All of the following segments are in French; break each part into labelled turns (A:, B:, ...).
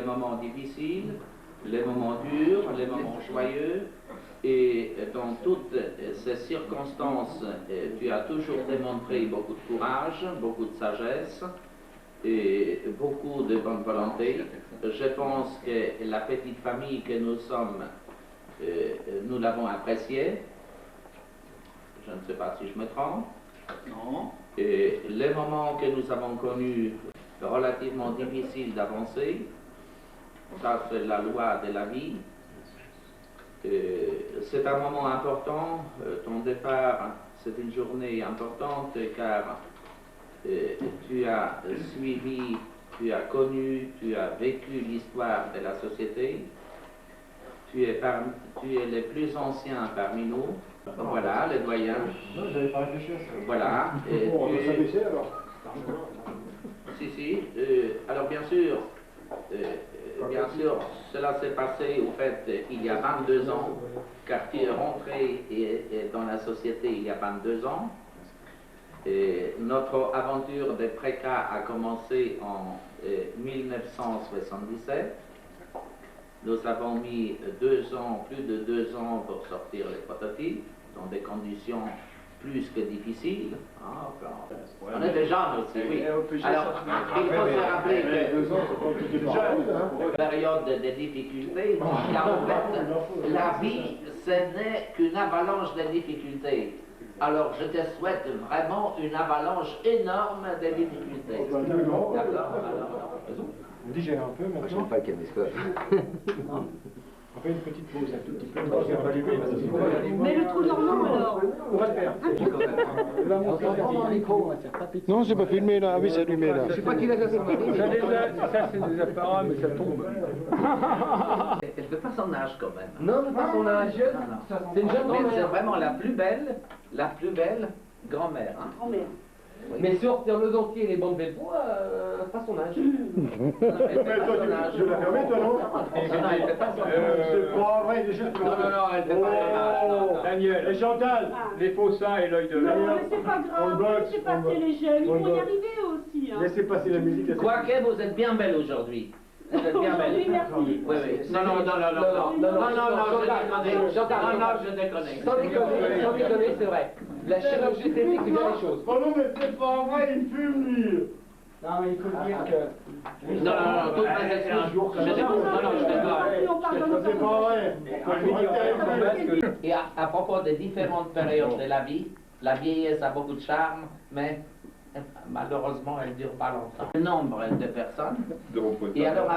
A: moments difficiles, les moments durs, les moments joyeux. Et dans toutes ces circonstances, tu as toujours démontré beaucoup de courage, beaucoup de sagesse et beaucoup de bonne volonté. Je pense que la petite famille que nous sommes, nous l'avons appréciée. Je ne sais pas si je me trompe.
B: Non.
A: Et les moments que nous avons connus, relativement difficiles d'avancer, ça c'est la loi de la vie. C'est un moment important, ton départ, c'est une journée importante car tu as suivi, tu as connu, tu as vécu l'histoire de la société, tu es le plus ancien parmi nous, voilà, le doyen.
C: Non, j'avais pas réfléchi à ça.
A: Voilà.
C: Bon, on va s'abaisser alors.
A: Si, alors bien sûr, cela s'est passé au fait il y a 22 ans, car tu es rentré dans la société il y a 22 ans. Et notre aventure de préca a commencé en 1977. Nous avons mis 2 ans, plus de 2 ans pour sortir les prototypes, dans des conditions plus que difficiles. Hein, on est des jeunes aussi, oui. Alors, il faut se rappeler que la période de difficultés, car en fait, la vie, ce n'est qu'une avalanche de difficultés. Alors, je te souhaite vraiment une avalanche énorme de difficultés. D'accord?
C: On digère un peu maintenant.
D: Je ne sais pas quel esclave.
C: On fait une petite pause, un tout petit peu.
E: Mais le trou normand alors.
C: On va le faire.
F: Non, c'est pas filmé là. Ah oui, c'est allumé là.
D: Je sais pas qui l'a fait.
B: Ça, c'est des apparats, mais ça tombe.
A: Elle ne fait pas son âge quand même.
D: Non, c'est pas son âge. C'est une jeune
A: Mais c'est
D: grand-mère.
A: vraiment la plus belle grand-mère. Hein.
E: Grand-mère.
A: Oui.
D: Mais sortir le dentier et les bandes de poids, c'est pas son âge.
A: Elle fait pas son âge.
C: Tu l'as fermé toi, non?
A: Non, elle fait pas son âge.
C: C'est pas vrai, déjà.
A: Non, elle fait pas son âge. Non.
B: Daniel,
C: Et Chantal,
B: les faux seins et l'œil de
E: Non,
B: l'œil.
E: mais c'est pas
C: On
E: grave,
C: boxe,
E: laissez passer les jeunes, ils vont y arriver aussi. Hein.
C: laissez passer la musique.
A: Quoique vous êtes bien belle aujourd'hui. Vous êtes bien belle.
E: Aujourd'hui, merci.
A: Oui, oui. Non, je déconne.
D: Sans déconner, c'est vrai. La chirurgie esthétique, c'est bien les choses.
C: Oh non, mais c'est pas vrai, il fume lui.
D: Non, mais il faut dire que...
A: Non, toutes mes excuses. Je déconne. Non, je déconne.
E: On parle dans
C: C'est pas vrai.
A: Et à propos des différentes périodes de la vie, la vieillesse a beaucoup de charme, mais malheureusement, elle ne dure pas longtemps. Le nombre de personnes. Et alors,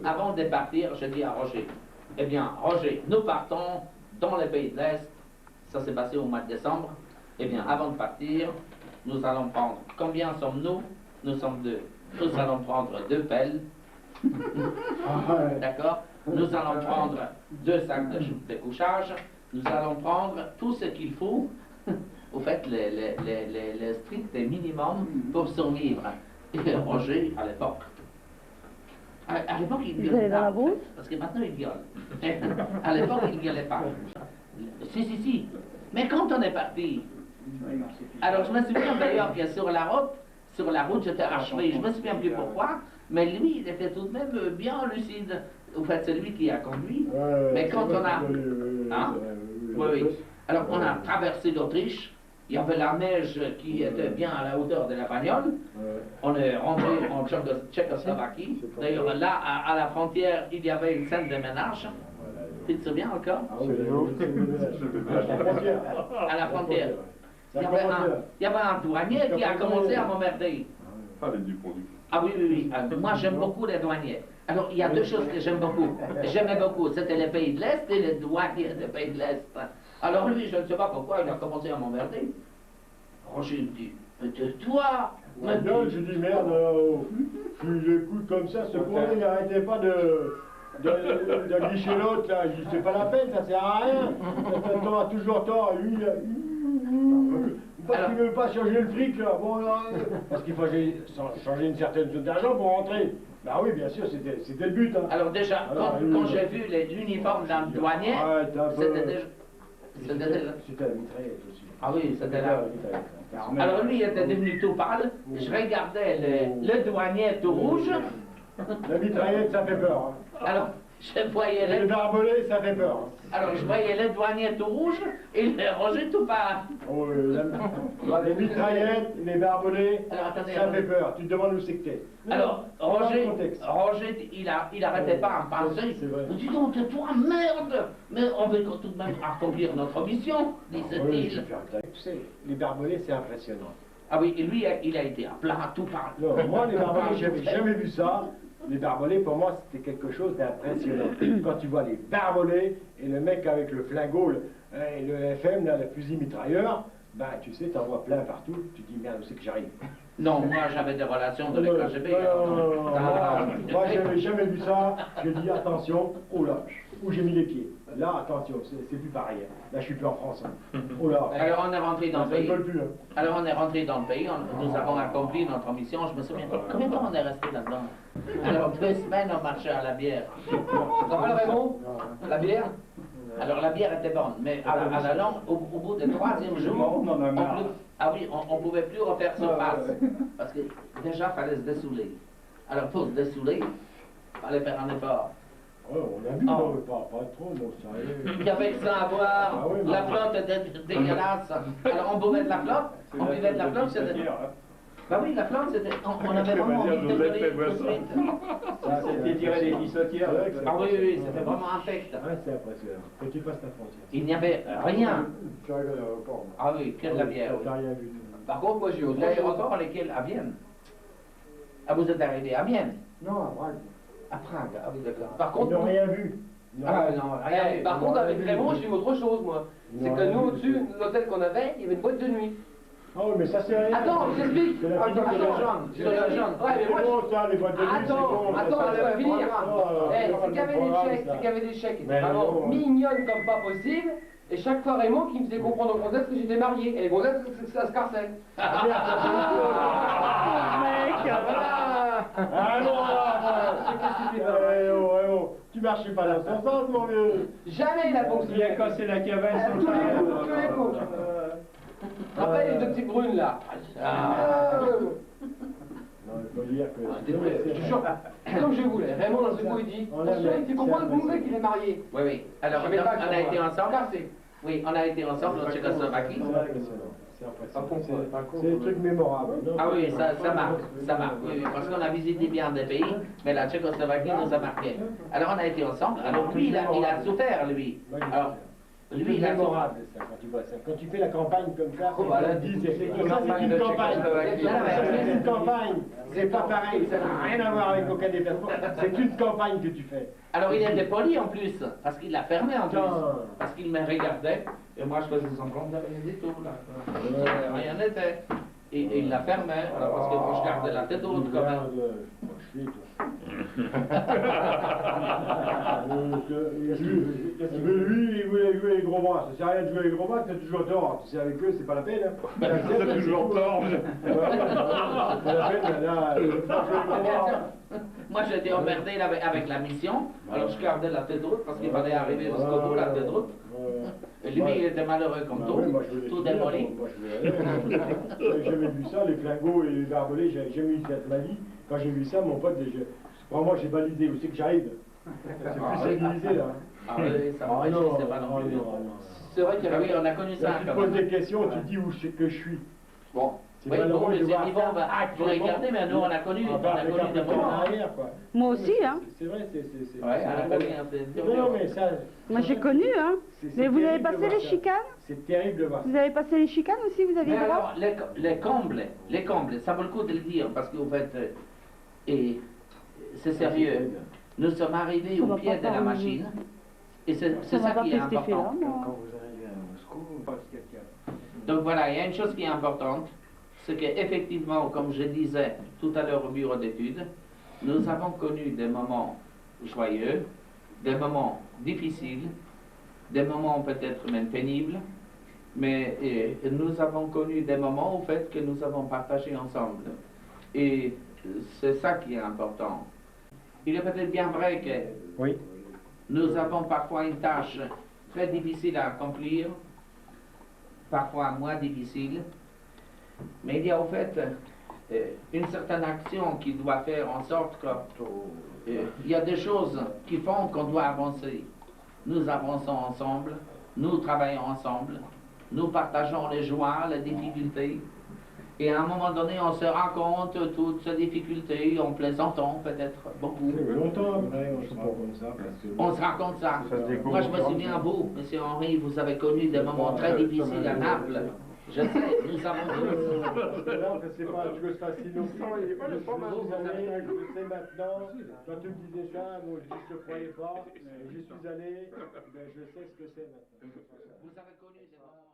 A: avant de partir, je dis à Roger, eh bien, Roger, nous partons dans les pays de l'Est. Ça s'est passé au mois de décembre. Eh bien, avant de partir, nous allons prendre, combien sommes-nous? Nous sommes 2. Nous allons prendre 2 pelles. D'accord? Nous allons prendre 2 sacs de couchage. Nous allons prendre tout ce qu'il faut. Au fait, le strict minimum pour survivre. Et Roger, à l'époque, il gueulait pas, parce que maintenant il gueule. À l'époque, il ne gueulait pas. Si. Mais quand on est parti, alors je me souviens d'ailleurs que sur la route, j'étais achevé. Je me souviens plus pourquoi, mais lui, il était tout de même bien lucide. Au fait, c'est lui qui a conduit. Mais quand on a... Hein? Oui. Alors, on a traversé l'Autriche. Il y avait la neige qui était bien à la hauteur de la bagnole. On est rentré en Tchécoslovaquie. D'ailleurs, là, à la frontière, il y avait une scène de ménage. Tu te souviens encore? À la frontière. Il y avait un douanier qui a commencé à m'emmerder. Ah oui. Moi, j'aime beaucoup les douaniers. Alors, il y a 2 choses que j'aime beaucoup. J'aimais beaucoup, c'était les pays de l'Est et les douaniers des pays de l'Est. Alors lui, je ne sais pas pourquoi, il a commencé à m'emmerder. Roger me dit, mais toi...
C: Non, je dis merde, tu l'écoutes comme ça, ce con, il n'arrêtait pas de guicher l'autre là, je dis c'est pas la peine, ça sert à rien, t'auras toujours tort, lui, parce qu'il ne veut pas changer le fric là, bon là, parce qu'il faut changer une certaine somme d'argent pour rentrer. Bah oui, bien sûr, c'était le but. Hein.
A: Alors déjà, quand j'ai vu l'uniforme d'un douanier, c'était déjà...
C: C'était la mitraillette aussi.
A: Ah oui, c'était là. Alors lui, il était devenu tout pâle. Je regardais le douanier tout rouge.
C: La mitraillette, ça fait peur. Hein.
A: Alors, je voyais
C: Les
A: les...
C: barbelés, ça fait peur. Hein.
A: Alors, je voyais les douaniers tout rouges et les rangers tout pas.
C: Oh, les mitraillettes, les barbelés,
A: Alors, attendez,
C: ça fait peur. Tu te demandes où c'est que t'es.
A: Alors,
C: Dans le
A: Roger,
C: contexte.
A: il arrêtait pas à me penser.
C: C'est vrai.
A: Dis donc, toi, merde! Mais on veut tout de même accomplir notre mission,
C: Oui,
A: disait-il.
C: super. Tu sais, les barbelés, c'est impressionnant.
A: Ah oui, et lui, il a été à plat, tout par.
C: Non, moi, les barbelés, j'avais jamais vu ça. Les barbelés, pour moi, c'était quelque chose d'impressionnant. Quand tu vois les barbelés et le mec avec le flingot et le FM, là, le fusil mitrailleur, ben, tu sais, t'en vois plein partout. Tu te dis, merde, où c'est que j'arrive?
A: Non, moi, j'avais des relations de l'EKGB.
C: Moi, j'avais jamais vu ça. J'ai dit, attention, oh là, où j'ai mis les pieds. Là, attention, c'est plus pareil. Là, je suis plus en France. Hein. Oh là.
A: Alors, on est rentré dans le
C: Ça ne
A: pays.
C: colle plus. Hein.
A: Alors, on est rentré dans le pays, nous avons accompli notre mission. Je me souviens, combien de temps on est resté là-dedans? Alors, 2 semaines, on marchait à la bière.
D: Ça va, Raymond? La bière?
A: Alors, la bière était bonne, mais à la longue, au bout du 3e jour, on pouvait plus refaire surface. Parce que déjà, il fallait se dessouler. Alors, pour se dessouler, il fallait faire un effort.
C: Ouais, on a vu, non, mais pas trop, non, sérieux.
A: Il y avait que ça à boire,
C: Ah oui,
A: la
C: mais-
A: flotte était dégueulasse. Alors, on buvait de la flotte, on buvait de la flotte, c'était... Bah oui, la flotte, c'était... On avait vraiment envie de gueuler tout de suite.
C: Ça,
B: C'était tiré des pissotières.
A: Ah oui, oui, c'était vraiment infect.
C: Ouais, c'est impressionnant. Faut que tu passes ta frontière.
A: Il n'y avait rien.
C: Tu arrives à l'aéroport.
A: Ah oui, que de la bière.
C: T'as rien vu.
D: Par contre, moi, j'ai eu autre chose.
A: L'aéroport, lesquels? À Vienne. Ah, vous êtes arrivé à Vienne?
C: Non, à Prague.
A: À Prague, ah oui, d'accord.
D: Par
C: Ils
D: contre,
C: n'ont rien vu. Ils n'ont
A: Ah
C: rien vu.
A: non, rien.
D: eh, par contre, avec Raymond, j'ai eu autre chose, moi. C'est que nous, au-dessus, l'hôtel qu'on avait, il y avait une boîte de nuit.
C: Ah oui, mais ça c'est rien.
D: Attends, je t'explique.
C: C'est la
A: Attends,
C: petite
A: attends,
C: jaune.
A: sur la jaune.
D: Ouais, mais moi,
C: C'est bon, ça, les boîtes de nuit, c'est
D: Attends,
C: bon.
D: attends,
C: ça,
D: laisse-moi
C: c'est
D: finir.
C: bon.
D: Eh,
C: Ça,
D: c'est qu'il y avait des
C: programme,
D: chèques,
C: ça.
D: c'est qu'il y avait des chèques qui étaient
C: Mais
D: vraiment
C: non.
D: mignonnes comme pas possible. Et chaque fois Raymond qui me faisait comprendre aux gonzesses que j'étais marié. Et les gonzesses, ça se cassait.
C: Ah non, tu marches pas dans son sens, mon vieux.
D: Jamais il a
B: Il
D: fonctionné.
B: a cassé la cabane
D: À
B: sans
D: tous les
B: faire.
D: coups, tous les coups. Rappelle les deux petites brunes là.
C: Non, il faut dire que...
D: Je te jure, comme je voulais. Raymond dans ce coup il dit, attention, il fait comprendre pour nous qu'il est marié.
A: Oui, oui. Alors,
D: Je savais pas
A: on a été ensemble.
D: Cassé.
A: Oui, on a été ensemble en Tchécoslovaquie.
C: C'est impressionnant. C'est des trucs mémorables. Non,
A: Ah oui, ça marque, ça marque. Oui, oui, parce qu'on a visité bien des pays, mais la Tchécoslovaquie nous a marqué. Alors, on a été ensemble. Alors, lui, il a souffert, lui. Alors, lui, il a souffert.
C: mémorable, ça, quand tu vois ça. Quand tu fais la campagne comme ça,
D: Oh, bah là,
C: on dit,
D: du coup,
C: c'est
D: c'est
C: ça,
D: une
C: c'est
D: campagne
C: une
D: de
C: campagne.
D: Tchécoslovaquie.
C: Ça, c'est une campagne. C'est pas pareil, ça n'a rien à voir avec aucun déplacement. C'est une campagne que tu fais.
A: Alors, il était poli en plus, parce qu'il l'a fermé en plus.
C: Putain.
A: Parce qu'il me regardait, et moi, je faisais semblant de rien du tout, là. Rien n'était. Et il l'a fermé, alors parce que moi, je gardais la tête haute quand même.
C: Lui, il voulait jouer les gros bras. Ça sert à rien de jouer les gros bras, tu joues tort. Tu sais, avec eux, c'est pas la peine. Hein.
B: C'est toujours tort.
C: C'est pas la peine, là.
A: Moi, j'étais emmerdé là, avec la mission, alors je gardais la tête haute parce qu'il fallait arriver jusqu'au bout, la tête haute. Et lui, il était malheureux comme tout démoli.
C: Moi, je voulais aller. J'avais jamais vu ça, les flingos et les barbelés, j'avais jamais vu ça de ma vie. Quand j'ai vu ça, mon pote, moi, j'ai validé. Où c'est que j'arrive? C'est plus civilisé, là.
A: Ah oui, ça m'a empêché, c'est pas non plus.
D: C'est vrai qu'il y
A: Ah oui,
D: avait...
A: on a connu ça
C: Là, tu te
A: quand
C: poses
A: même.
C: des questions, tu te dis où c'est que je suis.
D: Bon.
C: C'est
A: Oui,
C: malheureux
A: bon, mais
C: de
A: c'est
C: voir
A: vivant,
C: ça
A: vous regardez, mais nous, on a connu
C: avec un peu
A: des
C: de temps
A: moments.
C: en arrière, quoi.
E: Moi aussi, hein.
C: C'est vrai, c'est...
A: Ouais, on a connu un peu.
C: Non, mais ça...
E: Moi j'ai connu, hein.
C: c'est
E: Mais vous avez
C: terrible de
E: passé
C: voir
E: les
C: ça.
E: chicanes?
C: C'est terrible de voir ça.
E: Vous avez passé les chicanes aussi, vous aviez
A: Mais
E: le droit?
A: alors, les combles, ça vaut le coup de le dire, parce qu'en fait, et c'est sérieux, nous sommes arrivés
E: Ça
A: au
E: va
A: pied
E: pas
A: de la
E: parler.
A: machine, et c'est
E: Ça m'a
A: ça
E: pas
A: qui
E: fait
A: est
E: cet effet-là,
A: important.
E: moi.
C: vous arrivez à Moscou,
A: Donc voilà, il y a une chose qui est importante, c'est qu'effectivement, comme je disais tout à l'heure au bureau d'études, nous avons connu des moments joyeux, des moments difficiles, des moments peut-être même pénibles, mais nous avons connu des moments au fait que nous avons partagé ensemble. Et c'est ça qui est important. Il est peut-être bien vrai que
C: Oui.
A: nous avons parfois une tâche très difficile à accomplir, parfois moins difficile, mais il y a au fait une certaine action qui doit faire en sorte que il y a des choses qui font qu'on doit avancer. Nous avançons ensemble, nous travaillons ensemble, nous partageons les joies, les difficultés. Et à un moment donné, on se rend compte de toutes ces difficultés, en plaisantant peut-être beaucoup.
C: Ça fait longtemps après, on se rend compte ça.
A: On se rend compte ça.
F: Ça se découvre
A: Moi, je me
F: au fur et à
A: souviens, vous, Monsieur Henri, vous avez connu des moments très difficiles à Naples. Je sais, nous avons tous.
C: Non, c'est pas une chose facile non plus. Vous savez, je sais maintenant, quand tu me disais ça, moi je ne te croyais pas, j'y suis allé, ben, je sais ce que c'est maintenant.
A: Vous avez connu des moments.